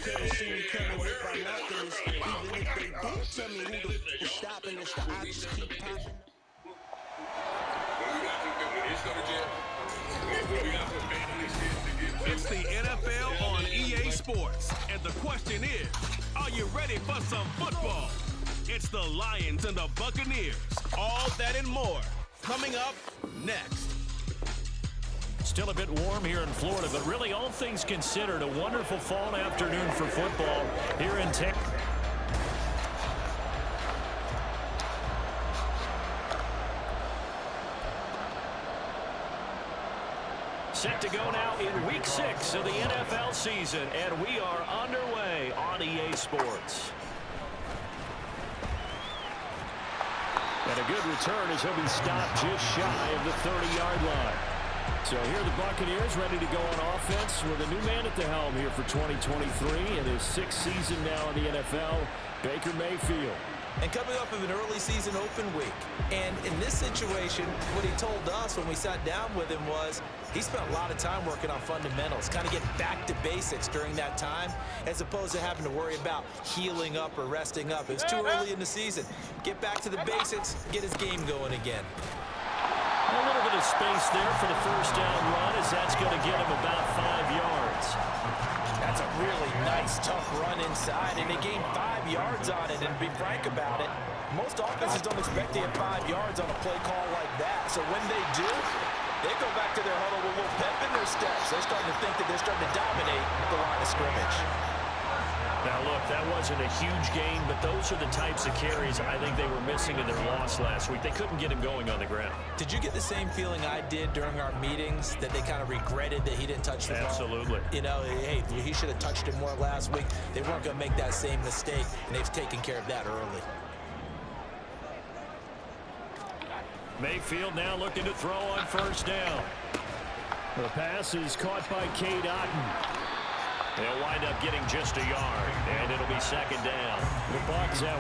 couldn't see me coming with binoculars. Even if they did tell me who the f was stopping us, the odds just keep popping. It's the NFL on EA Sports, and the question is, are you ready for some football? It's the Lions and the Buccaneers. All that and more coming up next. Still a bit warm here in Florida, but really all things considered, a wonderful fall afternoon for football here in Texas. Set to go now in Week 6 of the NFL season, and we are underway on EA Sports. And a good return as he'll be stopped just shy of the 30-yard line. So here are the Buccaneers ready to go on offense with a new man at the helm here for 2023 in his 6th season now in the NFL, Baker Mayfield. And coming off of an early season open week. And in this situation, what he told us when we sat down with him was he spent a lot of time working on fundamentals, kind of getting back to basics during that time, as opposed to having to worry about healing up or resting up. It's too early in the season. Get back to the basics, get his game going again. A little bit of space there for the first down run, as that's going to get him about 5 yards. That's a really nice, tough run inside, and they gained 5 yards on it. And to be frank about it, most offenses don't expect to get 5 yards on a play call like that. So when they do, they go back to their huddle with a little pep in their steps. They're starting to think that they're starting to dominate the line of scrimmage. Now, look, that wasn't a huge gain, but those are the types of carries I think they were missing in their loss last week. They couldn't get him going on the ground. Did you get the same feeling I did during our meetings, that they kind of regretted that he didn't touch the ball? Absolutely. You know, hey, he should have touched it more last week. They weren't going to make that same mistake, and they've taken care of that early. Mayfield now looking to throw on first down. The pass is caught by Cade Otton. They'll wind up getting just a yard, and it'll be second down. The Bucs at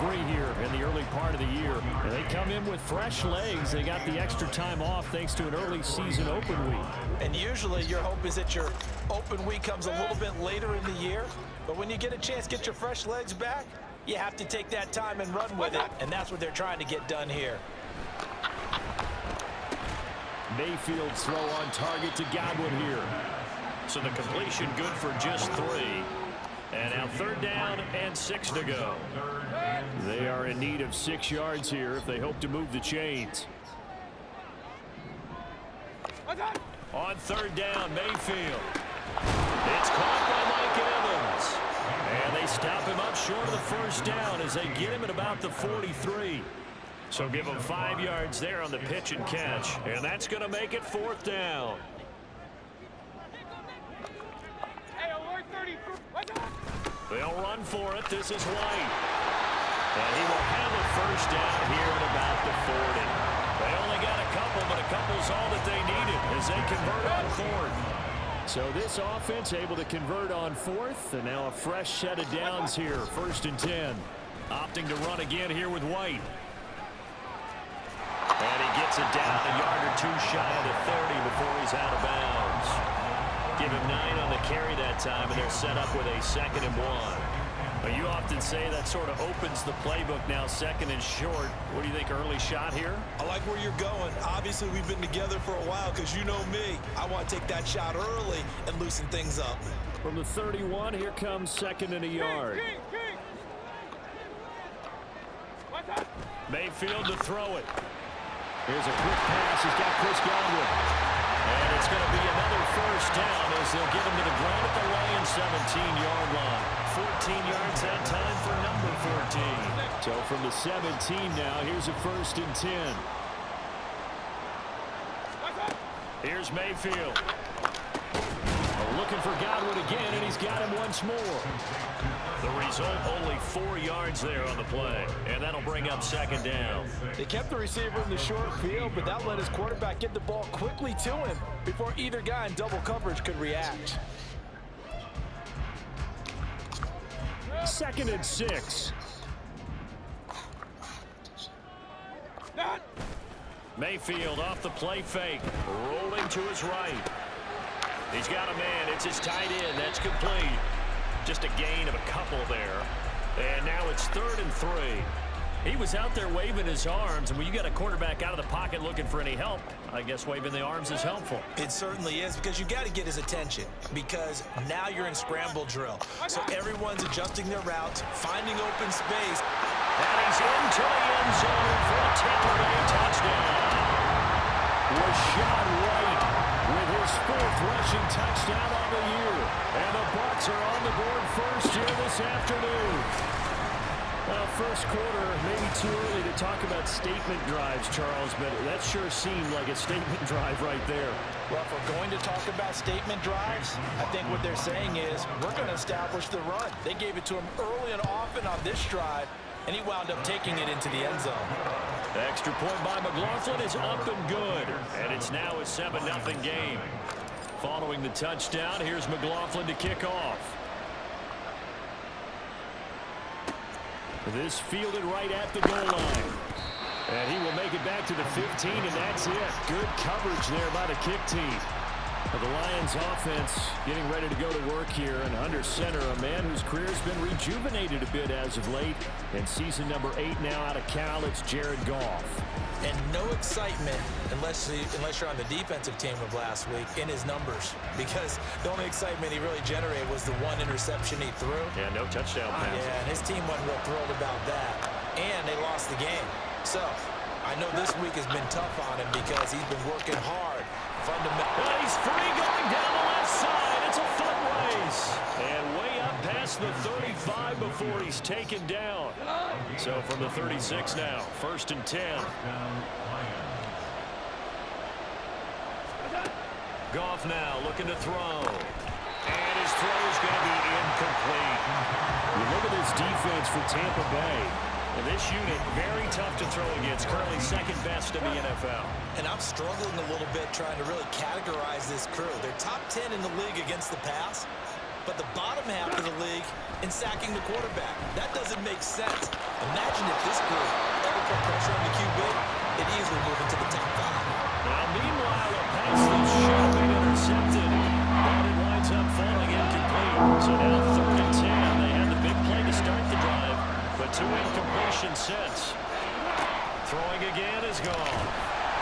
1-3 here in the early part of the year. And they come in with fresh legs. They got the extra time off thanks to an early season open week. And usually your hope is that your open week comes a little bit later in the year. But when you get a chance to get your fresh legs back, you have to take that time and run with it. And that's what they're trying to get done here. Mayfield's throw on target to Godwin here. So the completion good for just 3. And now third down and 6 to go. They are in need of 6 yards here if they hope to move the chains. On third down, Mayfield. It's caught by Mike Evans. And they stop him up short of the first down as they get him at about the 43. So give him 5 yards there on the pitch and catch. And that's going to make it 4th down. They'll run for it. This is White. And he will have a first down here at about the 40. They only got a couple, but a couple's all that they needed as they convert on 4th. So this offense able to convert on 4th, and now a fresh set of downs here, 1st and 10. Opting to run again here with White. And he gets it down a yard or 2 shy of the 30 before he's out of bounds. Give him 9 on the carry that time, and they're set up with a 2nd and 1. But you often say that sort of opens the playbook now, 2nd and short. What do you think, early shot here? I like where you're going. Obviously, we've been together for a while because you know me. I want to take that shot early and loosen things up. From the 31, here comes 2nd and a yard. Mayfield to throw it. Here's a quick pass. He's got Chris Godwin. And it's going to be another first down as they'll get him to the ground at the Lions 17-yard line. 14 yards that time for number 14. So from the 17 now, here's a 1st and 10. Here's Mayfield. Looking for Godwin again, and he's got him once more. The result, only 4 yards there on the play, and that'll bring up 2nd down. They kept the receiver in the short field, but that let his quarterback get the ball quickly to him before either guy in double coverage could react. 2nd and 6. Mayfield off the play fake, rolling to his right. He's got a man. It's his tight end. That's complete. Just a gain of a couple there. And now it's 3rd and 3. He was out there waving his arms, and when you got a quarterback out of the pocket looking for any help, I guess waving the arms is helpful. It certainly is, because you got to get his attention, because now you're in scramble drill. So everyone's adjusting their routes, finding open space. And he's into the end zone for a Tampa Bay touchdown. Rashad White with his 4th rushing touchdown on the year. And the Bucs are on the board first here this afternoon. Well, first quarter, maybe too early to talk about statement drives, Charles, but that sure seemed like a statement drive right there. Well, if we're going to talk about statement drives, I think what they're saying is we're going to establish the run. They gave it to him early and often on this drive, and he wound up taking it into the end zone. The extra point by McLaughlin is up and good, and it's now a 7-0 game. Following the touchdown, here's McLaughlin to kick off. This fielded right at the goal line. And he will make it back to the 15, and that's it. Good coverage there by the kick team. The Lions offense getting ready to go to work here, and under center, a man whose career has been rejuvenated a bit as of late. And season number 8 now out of Cal, it's Jared Goff. And no excitement unless you're on the defensive team of last week in his numbers, because the only excitement he really generated was the 1 interception he threw. Yeah, no touchdown pass. Yeah, and his team wasn't real thrilled about that. And they lost the game. So I know this week has been tough on him because he's been working hard. Well, he's free going down the left side. It's a foot race. And way up past the 35 before he's taken down. So from the 36 now, 1st and 10. Goff now looking to throw. And his throw is going to be incomplete. You look at this defense for Tampa Bay. And this unit, very tough to throw against. Currently 2nd best in the NFL. And I'm struggling a little bit trying to really categorize this crew. They're top 10 in the league against the pass, but the bottom half of the league in sacking the quarterback. That doesn't make sense. Imagine if this group ever put pressure on the QB, they'd easily move into the top 5. Now, meanwhile, a pass that should have been intercepted, but it winds up falling incomplete. So now 3rd and 10. They had the big play to start the drive, but 2 incompletions since. Throwing again is gone.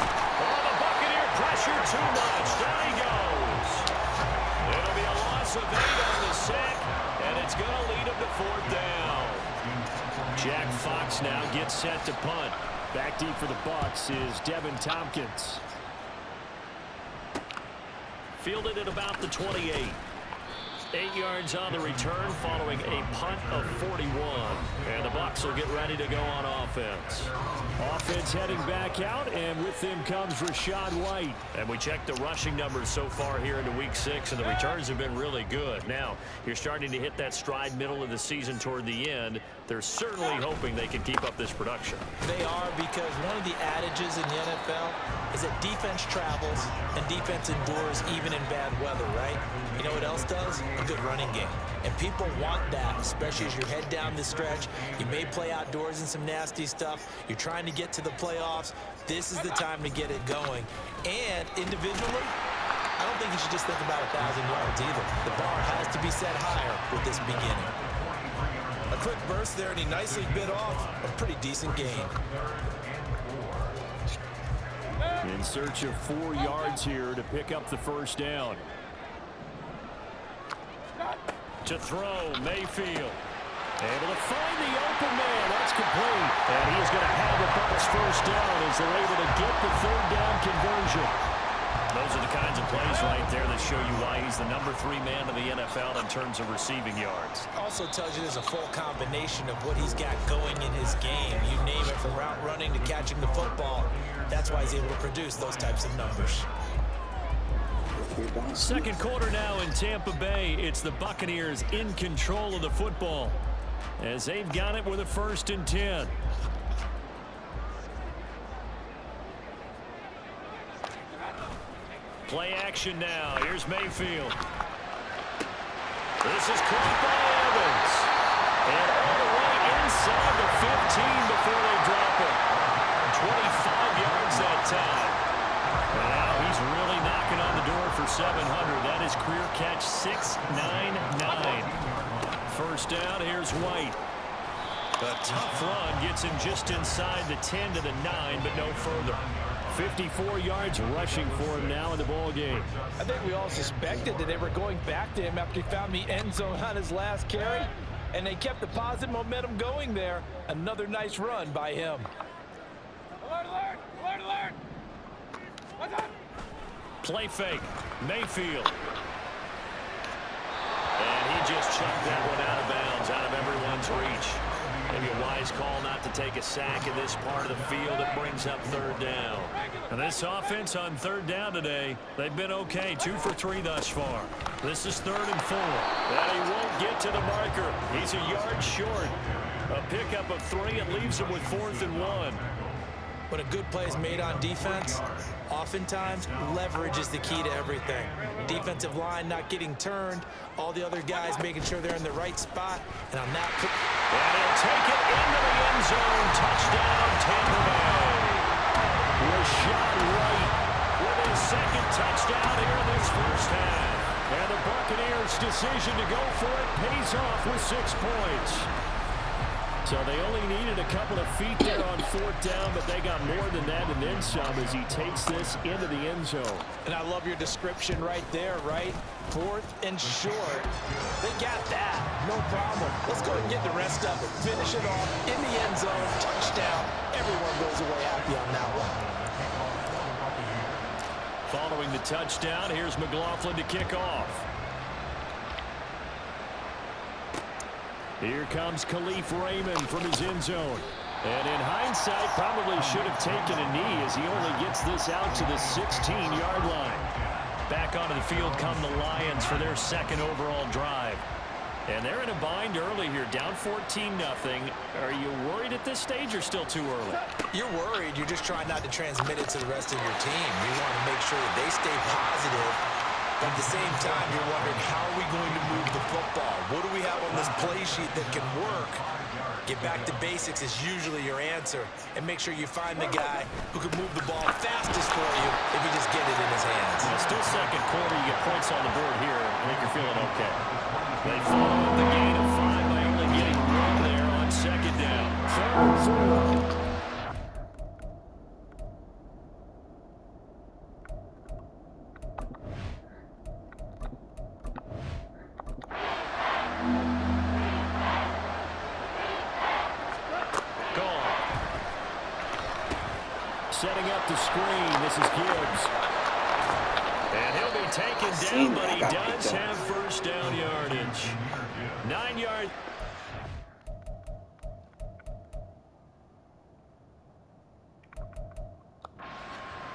Oh, the Buccaneer pressure too much. Down he goes. It'll be a loss of 8 on the sack, and it's going to lead him to 4th down. Jack Fox now gets set to punt. Back deep for the Bucs is Devin Tompkins. Fielded at about the 28. 8 yards on the return following a punt of 41. And the Bucs will get ready to go on offense. Offense heading back out, and with them comes Rashad White. And we checked the rushing numbers so far here into Week 6, and the returns have been really good. Now, you're starting to hit that stride middle of the season toward the end. They're certainly hoping they can keep up this production. They are, because one of the adages in the NFL is that defense travels and defense endures even in bad weather, right? You know what else does? A good running game. And people want that, especially as you head down the stretch. You may play outdoors in some nasty stuff. You're trying to get to the playoffs. This is the time to get it going. And individually, I don't think you should just think about 1,000 yards either. The bar has to be set higher with this beginning. A quick burst there, and he nicely bit off a pretty decent gain. In search of 4 yards here to pick up the 1st down. To throw, Mayfield. Able to find the open man. That's complete. And he's going to have the Bucs 1st down as they're able to get the 3rd down conversion. Those are the kinds of plays right there that show you why he's the number 3 man in the NFL in terms of receiving yards. Also tells you there's a full combination of what he's got going in his game. You name it, from route running to catching the football. That's why he's able to produce those types of numbers. 2nd quarter now in Tampa Bay. It's the Buccaneers in control of the football as they've got it with a 1st and 10. Play action now. Here's Mayfield. This is caught by Evans. And all the way inside the 15 before they drop it. 25 yards that time. And now he's really knocking on the door for 700. That is career catch 699. first down. Here's White. A tough run gets him just inside the 10 to the 9, but no further. 54 yards rushing for him now in the ball game. I think we all suspected that they were going back to him after he found the end zone on his last carry, and they kept the positive momentum going there. Another nice run by him. Alert, alert, alert, alert. What's up? Play fake. Mayfield. And he just chucked that one out of bounds, out of everyone's reach. Maybe a wise call not to take a sack in this part of the field. It brings up third down. And this offense on third down today, they've been okay. 2 for 3 thus far. This is 3rd and 4. And he won't get to the marker. He's a yard short. A pickup of 3. It leaves him with 4th and 1. When a good play is made on defense, oftentimes leverage is the key to everything. Defensive line not getting turned, all the other guys making sure they're in the right spot, and on that... And he'll take it into the end zone. Touchdown, Tampa Bay. Rashad White with his 2nd touchdown here in this first half. And the Buccaneers' decision to go for it pays off with 6 points. So they only needed a couple of feet there on 4th down, but they got more than that and then some as he takes this into the end zone. And I love your description right there, right? 4th and short. They got that. No problem. Let's go and get the rest of it. Finish it off in the end zone. Touchdown. Everyone goes away happy on that one. Following the touchdown, here's McLaughlin to kick off. Here comes Khalif Raymond from his end zone. And in hindsight, probably should have taken a knee as he only gets this out to the 16-yard line. Back onto the field come the Lions for their 2nd overall drive. And they're in a bind early here, down 14-0. Are you worried at this stage or still too early? You're worried. You're just trying not to transmit it to the rest of your team. You want to make sure that they stay positive. But at the same time, you're wondering, how are we going to move the football? What do we have on this play sheet that can work? Get back to basics is usually your answer. And make sure you find the guy who can move the ball fastest for you if you just get it in his hands. Still 2nd quarter, you get points on the board here. I think you're feeling okay. They follow up the gain of 5 by only getting 1 there on 2nd down. 3rd and 4. Setting up the screen. This is Gibbs. And he'll be taken down, but he does have first down yardage. 9 yards.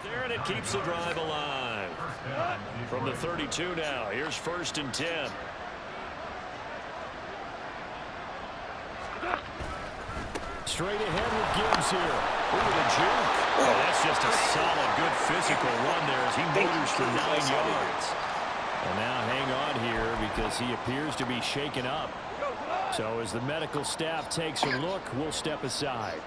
There, and it keeps the drive alive. From the 32 now, here's 1st and 10. Straight ahead with Gibbs here. Look at the juke. Oh, that's just a solid, good physical run there as he motors for 9 yards. And now hang on here because he appears to be shaken up. So as the medical staff takes a look, we'll step aside.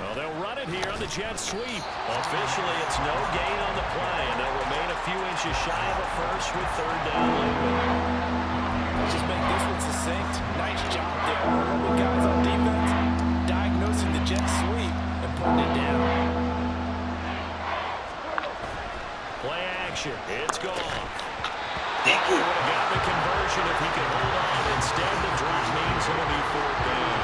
Well, they'll run it here on the jet sweep. Officially, it's no gain on the play, and they'll remain a few inches shy of a first with 3rd down later. Let's just make this one succinct. Nice job there. With guys on defense, diagnosing the jet sweep and putting it down. Play action. It's gone. He would have got the conversion if he could hold on. Instead, the drop means it'll be 4th down.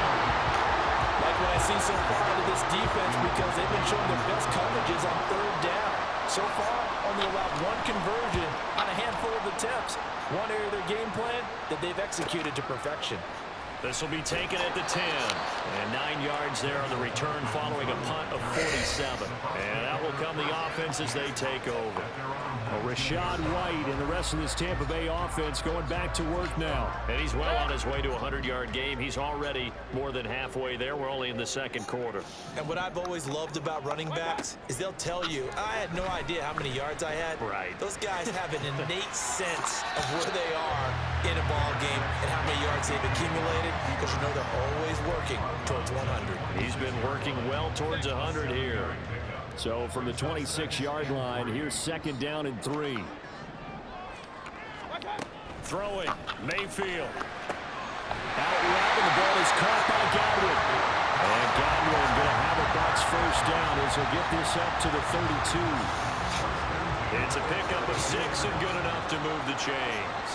Like what I see so far out of this defense, because they've been showing their best coverages on 3rd down. So far, only allowed 1 conversion on a handful of attempts. One area of their game plan that they've executed to perfection. This will be taken at the 10. And 9 yards there on the return following a punt of 47. And that will come the offense as they take over. Well, Rashad White and the rest of this Tampa Bay offense going back to work now. And he's well on his way to a 100-yard game. He's already more than halfway there. We're only in the 2nd quarter. And what I've always loved about running backs is they'll tell you, I had no idea how many yards I had. Right. Those guys have an innate sense of where they are in a ball game and how many yards they've accumulated, because you know they're always working towards 100. He's been working well towards 100 here. So from the 26-yard line, here's 2nd down and 3. Throwing, Mayfield. Out route, and the ball is caught by Godwin. And Godwin going to have a Bucs first down as he'll get this up to the 32. It's a pickup of 6 and good enough to move the chains.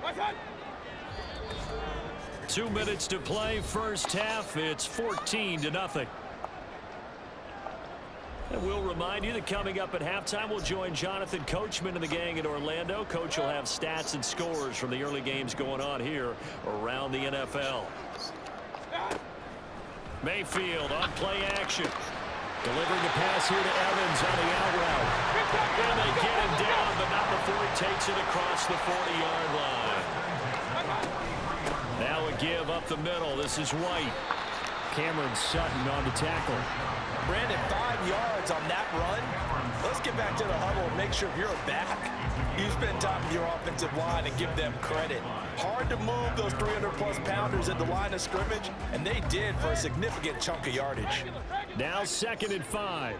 What's that? 2 minutes to play, first half. It's 14-0. And we'll remind you that coming up at halftime, we'll join Jonathan Coachman and the gang in Orlando. Coach will have stats and scores from the early games going on here around the NFL. Mayfield on play action. Delivering the pass here to Evans on the out route. And they get him down, but not before he takes it across the 40-yard line. Now a give up the middle. This is White. Cameron Sutton on the tackle. Brandon, 5 yards on that run. Let's get back to the huddle and make sure you're a back. You spend time with your offensive line and give them credit. Hard to move those 300-plus pounders at the line of scrimmage, and they did for a significant chunk of yardage. Now 2nd and 5.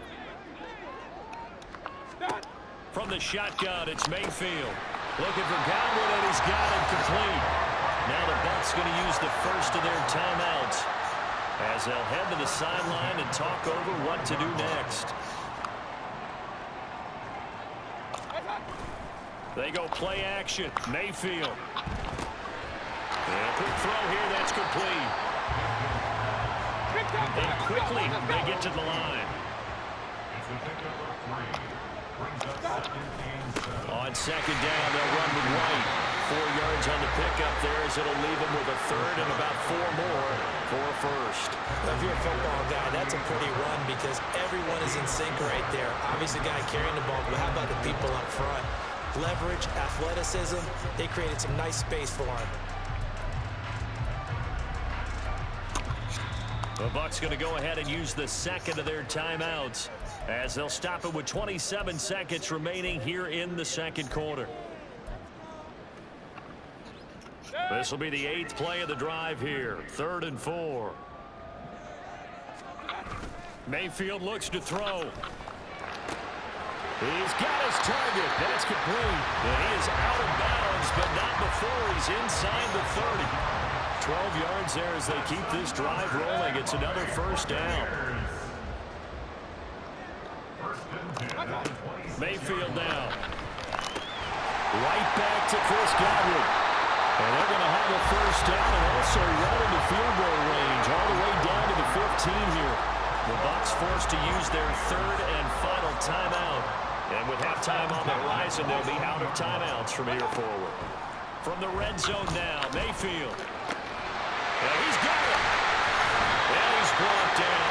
From the shotgun, it's Mayfield. Looking for Godwin, and he's got it complete. Now the Bucs going to use the first of their timeouts as they'll head to the sideline and talk over what to do next. They go play action. Mayfield. And a quick throw here. That's complete. And quickly they get to the line. On 2nd down, they'll run with White. 4 yards on the pickup there as it'll leave him with a 3rd and about 4 more for a first. If you're a football guy, that's a pretty run because everyone is in sync right there. Obviously, the guy carrying the ball, but how about the people up front? Leverage, athleticism, they created some nice space for him. The Bucs going to go ahead and use the 2nd of their timeouts as they'll stop it with 27 seconds remaining here in the 2nd quarter. This will be the 8th play of the drive here. 3rd and 4. Mayfield looks to throw. He's got his target. That's complete. And he is out of bounds, but not before he's inside the 30. 12 yards there as they keep this drive rolling. It's another first down. Mayfield now. Right back to Chris Godwin. And they're going to have a first down and also run into field goal range all the way down to the 15 here. The Bucs forced to use their 3rd and final timeout. And with halftime on the horizon, they'll be out of timeouts from here forward. From the red zone now, Mayfield. And he's got it. And he's brought down.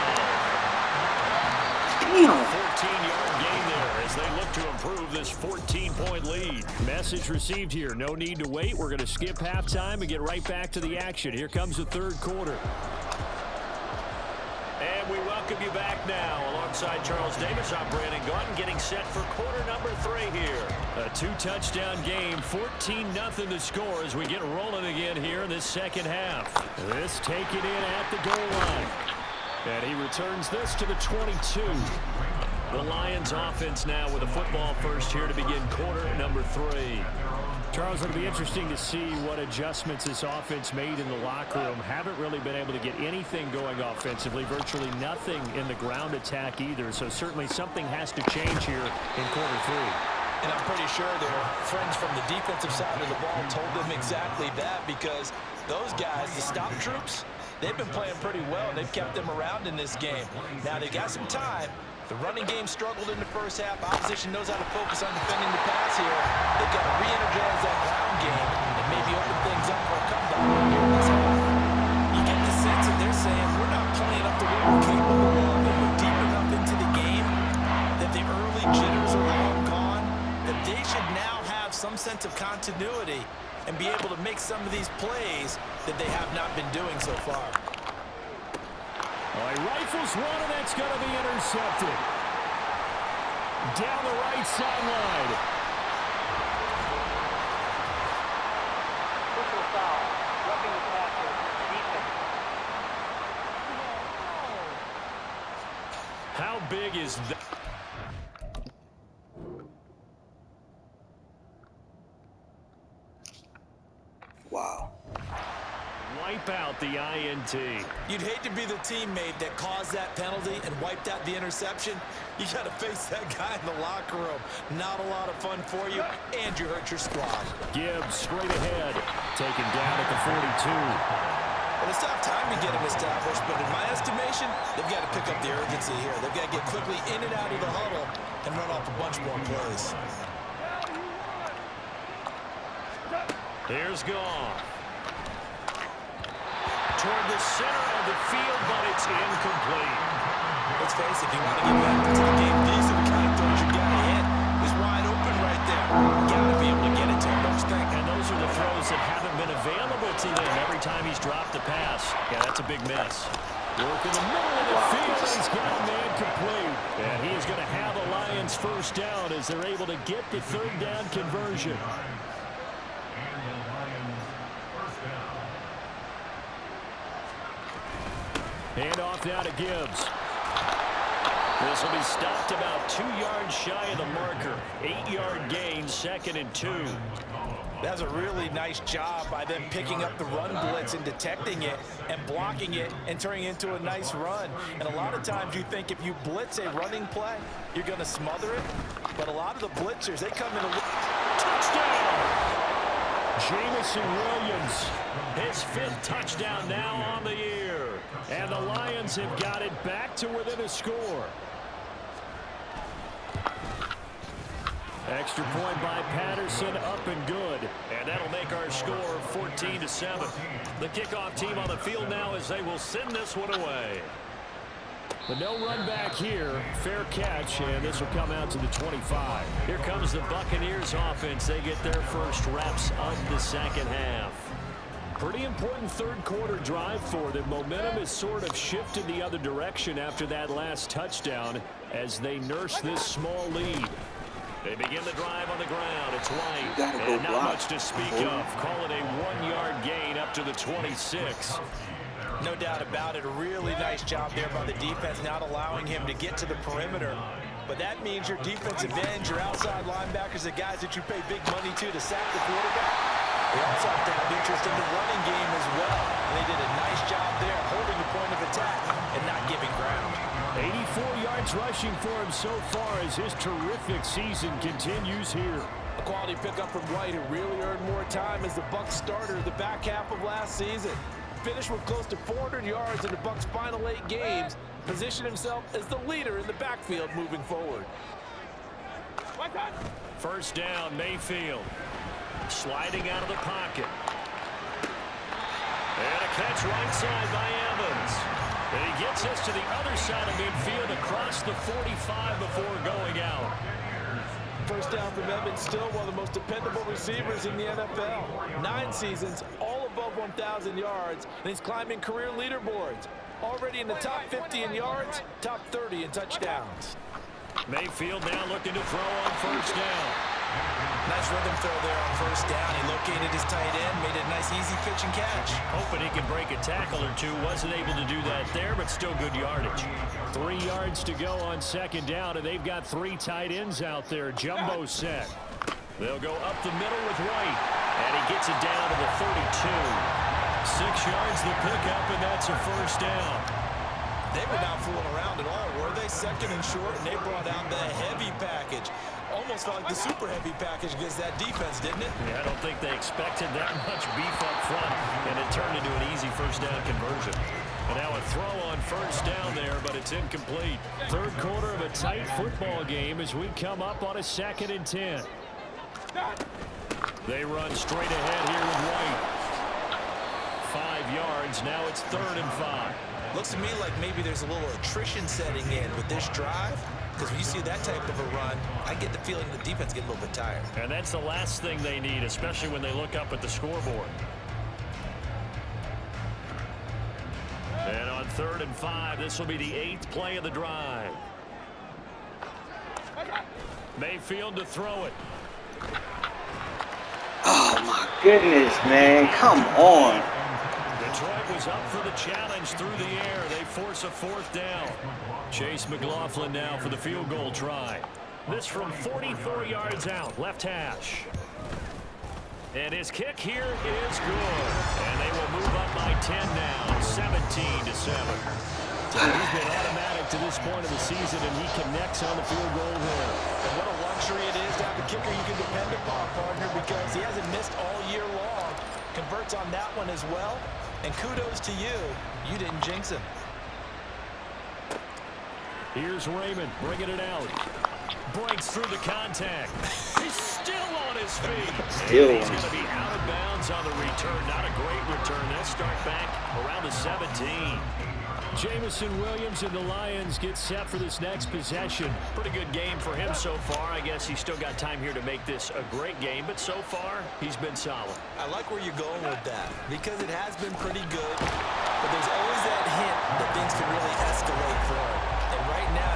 14-yard gain there as they look to improve this 14-point lead. Message received here. No need to wait. We're going to skip halftime and get right back to the action. Here comes the 3rd quarter. And we welcome you back now. Alongside Charles Davis, I'm Brandon Gaudin, getting set for quarter number 3 here. A 2-touchdown game, 14-0 to score as we get rolling again here in this 2nd half. This taken in at the goal line. And he returns this to the 22. The Lions offense now with a football first here to begin quarter number 3. Charles, it'll be interesting to see what adjustments this offense made in the locker room. Haven't really been able to get anything going offensively, virtually nothing in the ground attack either. So certainly something has to change here in quarter 3. And I'm pretty sure their friends from the defensive side of the ball told them exactly that because those guys, the stop troops, they've been playing pretty well. They've kept them around in this game. Now they got some time. The running game struggled in the first half. Opposition knows how to focus on defending the pass here. They've got to re-energize that ground game and maybe open things up for a comeback here in this half. You get the sense that they're saying we're not playing up to what we're capable of, and we're deep enough into the game that the early jitters are long gone, that they should now have some sense of continuity and be able to make some of these plays that they have not been doing so far. He rifles one, and that's going to be intercepted. Down the right sideline. Personal foul, roughing the passer, defense How big is that? Wow. Wipe out the INT. You'd hate to be the teammate that caused that penalty and wiped out the interception. You got to face that guy in the locker room. Not a lot of fun for you, and you hurt your squad. Gibbs straight ahead, taken down at the 42. Well, it's tough time to get him established, but in my estimation, they've got to pick up the urgency here. They've got to get quickly in and out of the huddle and run off a bunch more plays. Here's Goff. Toward the center of the field, but it's incomplete. Let's face it, if you want to get back into the game, these are the kind of throws you got to hit. He's wide open right there. Got to be able to get it to him, don't you think? And those are the throws that haven't been available to them every time he's dropped the pass. Yeah, that's a big miss. Work in the middle of the field, and he's got a man complete. And he is going to have a Lions first down as they're able to get the third down conversion. Hand off now to Gibbs. This will be stopped about 2 yards shy of the marker. 8-yard gain, 2nd and 2. That's a really nice job by them picking up the run blitz and detecting it and blocking it and turning it into a nice run. And a lot of times you think if you blitz a running play, you're going to smother it. But a lot of the blitzers, they come in a touchdown! Jamison Williams, his 5th touchdown now on the year. And the Lions have got it back to within a score. Extra point by Patterson, up and good. And that'll make our score 14-7. The kickoff team on the field now as they will send this one away. But no run back here. Fair catch, and this will come out to the 25. Here comes the Buccaneers offense. They get their first reps of the second half. Pretty important third quarter drive for them. Momentum has sort of shifted the other direction after that last touchdown as they nurse this small lead. They begin the drive on the ground. It's White. And not much to speak of. Call it a 1-yard gain up to the 26. No doubt about it. A really nice job there by the defense, not allowing him to get to the perimeter. But that means your defensive ends, your outside linebackers, the guys that you pay big money to sack the quarterback, they also have to have interest in the running game as well. And they did a nice job there holding the point of attack and not giving ground. 84 yards rushing for him so far as his terrific season continues here. A quality pickup from White, who really earned more time as the Bucs starter the back half of last season. Finished with close to 400 yards in the Bucs' final 8 games. Positioned himself as the leader in the backfield moving forward. First down, Mayfield. Sliding out of the pocket. And a catch right side by Evans. And he gets us to the other side of midfield across the 45 before going out. First down from Evans, still one of the most dependable receivers in the NFL. 9 seasons, all above 1,000 yards, and he's climbing career leaderboards. Already in the top 50 in yards, top 30 in touchdowns. Mayfield now looking to throw on first down. Nice rhythm throw there on first down. He located his tight end, made it a nice easy pitch and catch. Hoping he can break a tackle or two. Wasn't able to do that there, but still good yardage. 3 yards to go on second down, and they've got 3 tight ends out there. Jumbo set. They'll go up the middle with White, and he gets it down to the 32. 6 yards the pickup, and that's a first down. They were not fooling around at all, were they? Second and short, and they brought out the heavy package. Almost felt like the super heavy package against that defense, didn't it? Yeah, I don't think they expected that much beef up front, and it turned into an easy first down conversion. And now a throw on first down there, but it's incomplete. Third quarter of a tight football game as we come up on a 2nd and 10. They run straight ahead here with White. 5 yards, now it's 3rd and 5. Looks to me like maybe there's a little attrition setting in with this drive. Because when you see that type of a run, I get the feeling the defense gets a little bit tired. And that's the last thing they need, especially when they look up at the scoreboard. And on 3rd and 5, this will be the 8th play of the drive. Mayfield to throw it. Oh my goodness, man. Come on. Detroit was up for the challenge through the air. They force a fourth down. Chase McLaughlin now for the field goal try. This from 44 yards out, left hash. And his kick here is good. And they will move up by 10 now, 17-7. So he's been automatic to this point of the season, and he connects on the field goal there. And what a luxury it is to have a kicker you can depend upon, partner, because he hasn't missed all year long. Converts on that one as well. And kudos to you. You didn't jinx him. Here's Raymond bringing it out. Breaks through the contact. He's still on his feet. And he's going to be out of bounds on the return. Not a great return. They'll start back around the 17. Jamison Williams and the Lions get set for this next possession. Pretty good game for him so far. I guess he's still got time here to make this a great game, but so far, he's been solid. I like where you're going with that because it has been pretty good, but there's always that hint that things can really escalate for him. And right now,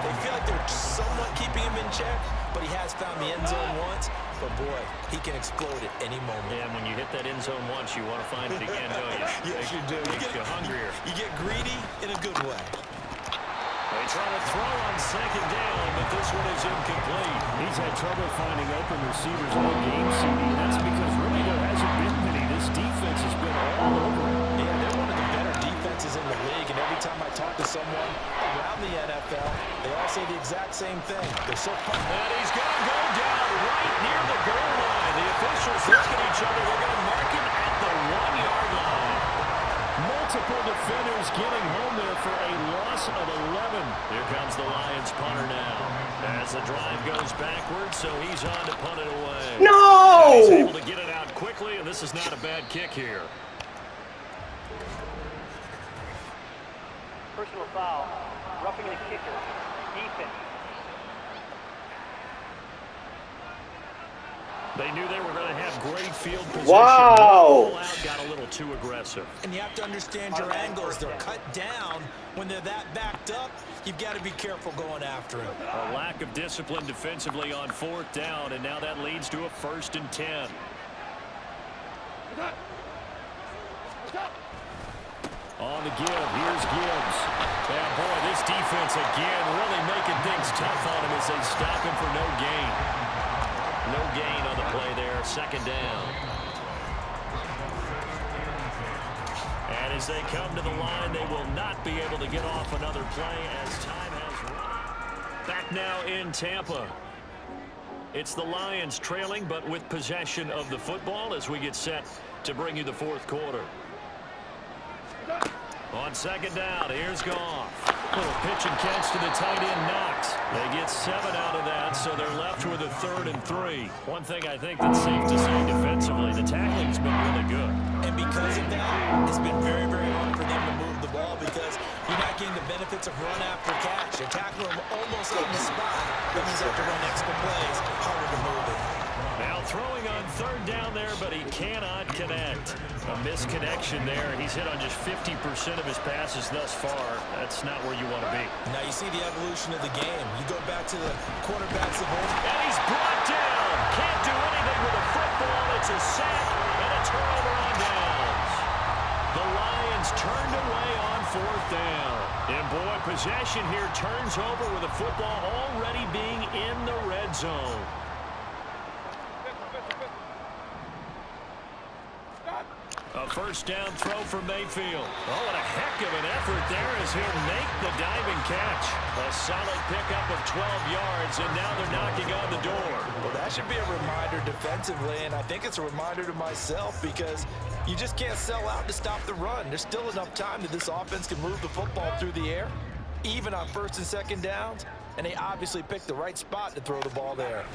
they feel like they're somewhat keeping him in check, but he has found the end zone once. But, boy, he can explode at any moment. Yeah, and when you hit that end zone once, you want to find it again, don't you? Yes, you do. Makes you hungrier. You get greedy in a good way. They try to throw on second down, but this one is incomplete. He's had trouble finding open receivers all game, CD. That's because really there hasn't been many. This defense has been all over. Yeah, they're one of the better defenses in the league, and every time I talk to someone around the NFL, they all say the exact same thing. They're so fun. And he's going to go down right near the goal line. The officials look at each other. They're going to mark him at the 1-yard line. Multiple defenders getting home there for a loss of 11. Here comes the Lions punter now. As the drive goes backwards, so he's on to punt it away. No! He's able to get it out quickly, and this is not a bad kick here. Personal foul, roughing the kicker, Ethan. They knew they were going to have great field position. Wow! Roll out, got a little too aggressive. And you have to understand your angles. They're cut down. When they're that backed up, you've got to be careful going after him. A lack of discipline defensively on fourth down, and now that leads to a 1st and 10. On the give, here's Gibbs. And boy, this defense again really making things tough on him as they stop him for no gain. No gain on the play there, 2nd down. And as they come to the line, they will not be able to get off another play as time has run. Back now in Tampa. It's the Lions trailing, but with possession of the football as we get set to bring you the 4th quarter. On 2nd down, here's Goff. Little pitch and catch to the tight end, Knox. They get 7 out of that, so they're left with a 3rd and 3. One thing I think that's safe to say defensively, the tackling's been really good. And because of that, it's been very, very hard for them to move the ball because you're not getting the benefits of run after catch. You're tackling them almost on the spot. That means you have to run extra plays, harder to move it. Now throwing on 3rd down there, but he cannot connect. A misconnection there. He's hit on just 50% of his passes thus far. That's not where you want to be. Now you see the evolution of the game. You go back to the quarterbacks of old. And he's brought down. Can't do anything with a football. It's a sack and a turnover on downs. The Lions turned away on 4th down. And boy, possession here turns over with a football already being in the red zone. A 1st down throw for Mayfield. Oh, what a heck of an effort there as he'll make the diving catch. A solid pickup of 12 yards, and now they're knocking on the door. Well, that should be a reminder defensively, and I think it's a reminder to myself because you just can't sell out to stop the run. There's still enough time that this offense can move the football through the air, even on 1st and 2nd downs, and they obviously picked the right spot to throw the ball there.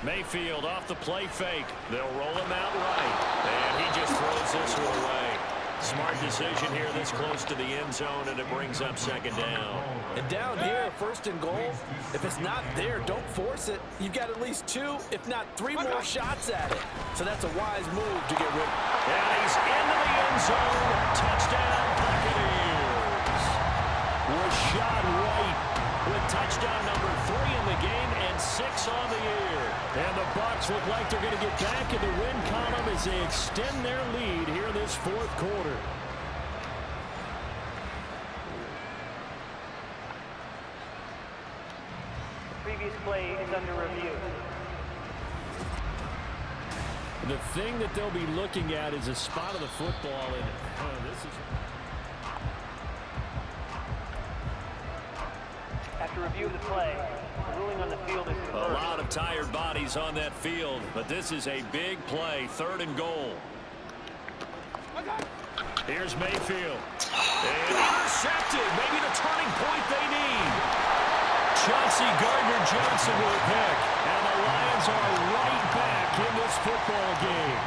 Mayfield off the play fake. They'll roll him out right. And he just throws this one away. Smart decision here this close to the end zone, and it brings up 2nd down. And down here, 1st and goal, if it's not there, don't force it. You've got at least 2, if not 3 more shots at it. So that's a wise move to get rid of. And he's into the end zone. Touchdown, Buccaneers. Rashad White with touchdown number 3 in the game and 6 on the year. And the Bucs look like they're going to get back in the win column as as they extend their lead here in this fourth quarter. The previous play is under review. The thing that they'll be looking at is a spot of the football, and this is... After review of the play, the ruling on the field is reversed. A lot of tired bodies on that field, but this is a big play, 3rd and goal. Here's Mayfield. And intercepted, maybe the turning point they need. Chauncey Gardner-Johnson with a pick, and the Lions are right back in this football game.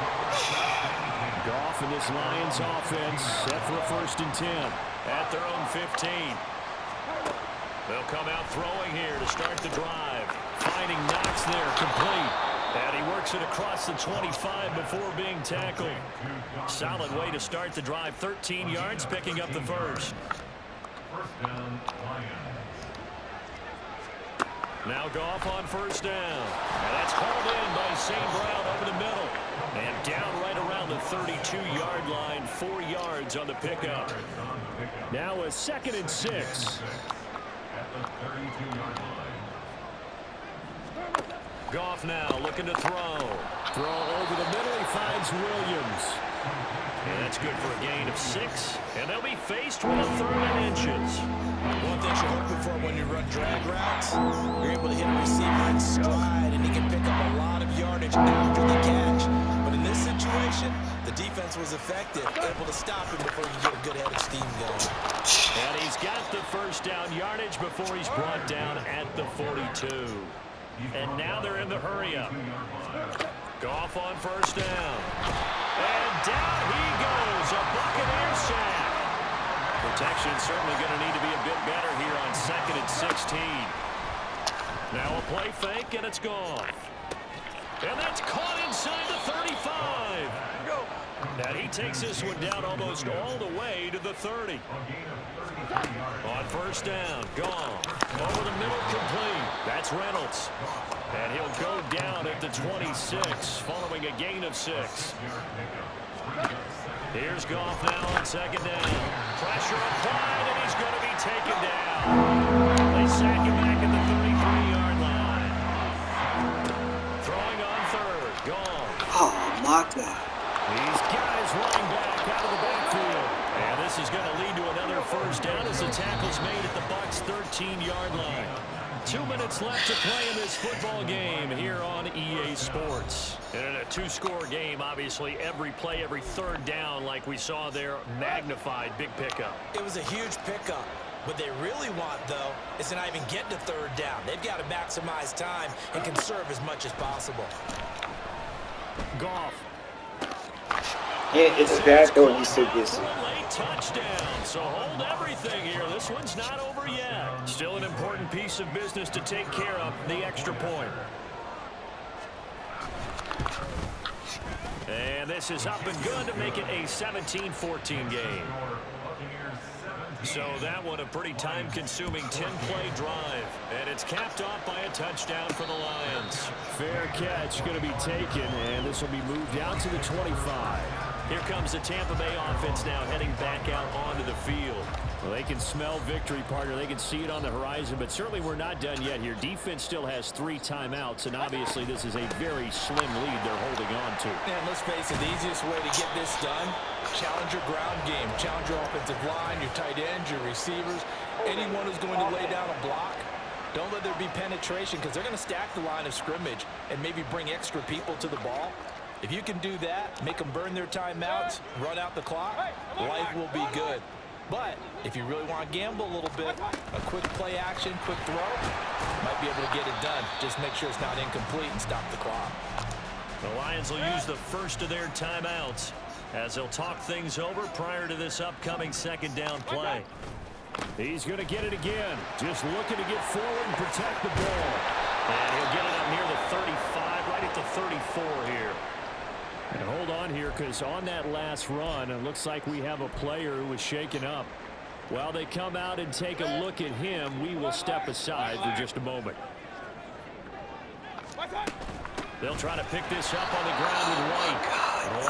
Goff and this Lions offense set for a 1st and 10 at their own 15. They'll come out throwing here to start the drive. Finding Knox there, complete. And he works it across the 25 before being tackled. Solid way to start the drive. 13 yards, picking up the first. Now Goff on 1st down. And that's hauled in by St. Brown over the middle. And down right around the 32-yard line. 4 yards on the pickup. Now a 2nd and 6. Goff now looking to throw. Throw over the middle. He finds Williams. And that's good for a gain of 6. And they'll be faced with a 3rd and inches. One thing you're hoping for when you run drag routes, you're able to hit a receiver in stride, and he can pick up a lot of yardage after the catch. But in this situation, the defense was effective, able to stop him before he could get a good head of steam going. And he's got the 1st down yardage before he's brought down at the 42. And now they're in the hurry-up. Goff on 1st down. And down he goes, a Buccaneer sack. Protection certainly going to need to be a bit better here on 2nd and 16. Now a play fake, and it's gone. And that's caught inside the 35. And he takes this one down almost all the way to the 30. On 1st down, gone. Over the middle, complete. That's Reynolds. And he'll go down at the 26, following a gain of 6. Here's Goff now on 2nd down. Pressure applied, and he's going to be taken down. They sack him back at the 33-yard line. Throwing on 3rd, gone. Oh, my God. These guys running back out of the backfield. And this is going to lead to another 1st down as the tackle's made at the Bucs' 13-yard line. 2 minutes left to play in this football game here on EA Sports. And in a 2-score game, obviously, every play, every 3rd down, like we saw there, magnified, big pickup. It was a huge pickup. What they really want, though, is to not even get to 3rd down. They've got to maximize time and conserve as much as possible. Goff. Yeah, it's bad though when you see this. Late touchdown, so hold everything here. This one's not over yet. Still an important piece of business to take care of, the extra point. And this is up and good to make it a 17-14 game. So that one a pretty time-consuming 10-play drive. And it's capped off by a touchdown for the Lions. Fair catch going to be taken, and this will be moved out to the 25. Here comes the Tampa Bay offense now heading back out onto the field. Well, they can smell victory, partner. They can see it on the horizon, but certainly we're not done yet here. Defense still has 3 timeouts, and obviously this is a very slim lead they're holding on to. And let's face it, the easiest way to get this done, challenge your ground game. Challenge your offensive line, your tight ends, your receivers, anyone who's going to lay down a block. Don't let there be penetration because they're going to stack the line of scrimmage and maybe bring extra people to the ball. If you can do that, make them burn their timeouts, run out the clock, life will be good. But if you really want to gamble a little bit, a quick play action, quick throw, might be able to get it done. Just make sure it's not incomplete and stop the clock. The Lions will use the first of their timeouts as they'll talk things over prior to this upcoming 2nd down play. He's going to get it again. Just looking to get forward and protect the ball. And he'll get it up near the 35, right at the 34 here. And hold on here, because on that last run, it looks like we have a player who was shaken up. While they come out and take a look at him, we will step aside for just a moment. They'll try to pick this up on the ground with White. And a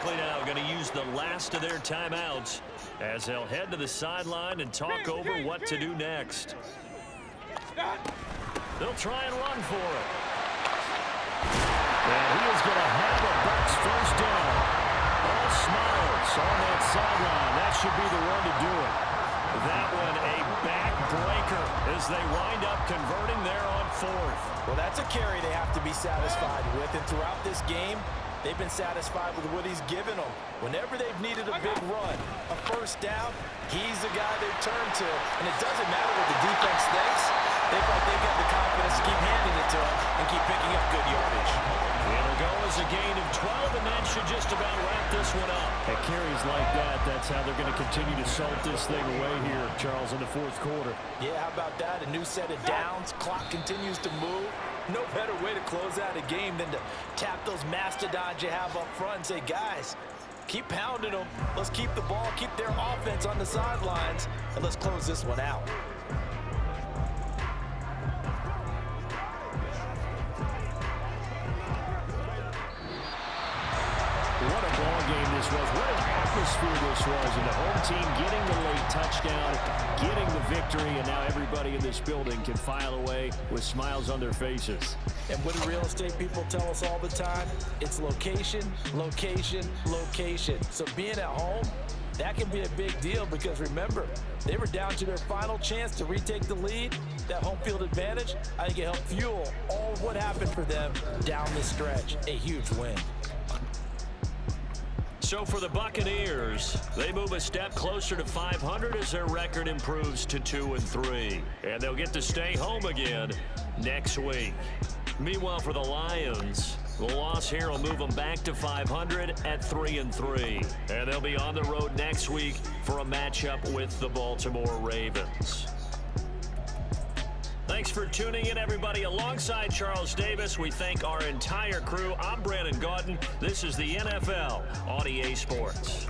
likely now going to use the last of their timeouts as they'll head to the sideline and talk over what to do next. They'll try and run for it. And he is going to have the Bucs first down. All Smiles on that sideline. That should be the one to do it. That one a backbreaker as they wind up converting there on fourth. Well, that's a carry they have to be satisfied with. And throughout this game, they've been satisfied with what he's given them. Whenever they've needed a big run, a first down, he's the guy they've turned to. And it doesn't matter what the defense thinks. They feel like they've got the confidence to keep handing it to him and keep picking up good yardage. It'll go as a gain of 12, and that should just about wrap this one up. At carries like that, that's how they're going to continue to salt this thing away here, Charles, in the fourth quarter. Yeah, how about that? A new set of downs. Clock continues to move. No better way to close out a game than to tap those mastodons you have up front and say, guys, keep pounding them. Let's keep the ball, keep their offense on the sidelines, and let's close this one out. What a ball game this was. What an atmosphere this was. And the home team getting the late touchdown, getting the victory, and now everybody in this building can file away with smiles on their faces. And what do real estate people tell us all the time? It's location, location, location. So being at home, that can be a big deal because remember, they were down to their final chance to retake the lead. That home field advantage, I think it helped fuel all of what happened for them down the stretch. A huge win. So for the Buccaneers, they move a step closer to 500 as their record improves to 2-3. And they'll get to stay home again next week. Meanwhile, for the Lions, the loss here will move them back to 500 at 3-3. And they'll be on the road next week for a matchup with the Baltimore Ravens. Thanks for tuning in, everybody. Alongside Charles Davis, we thank our entire crew. I'm Brandon Gaudin. This is the NFL on EA Sports.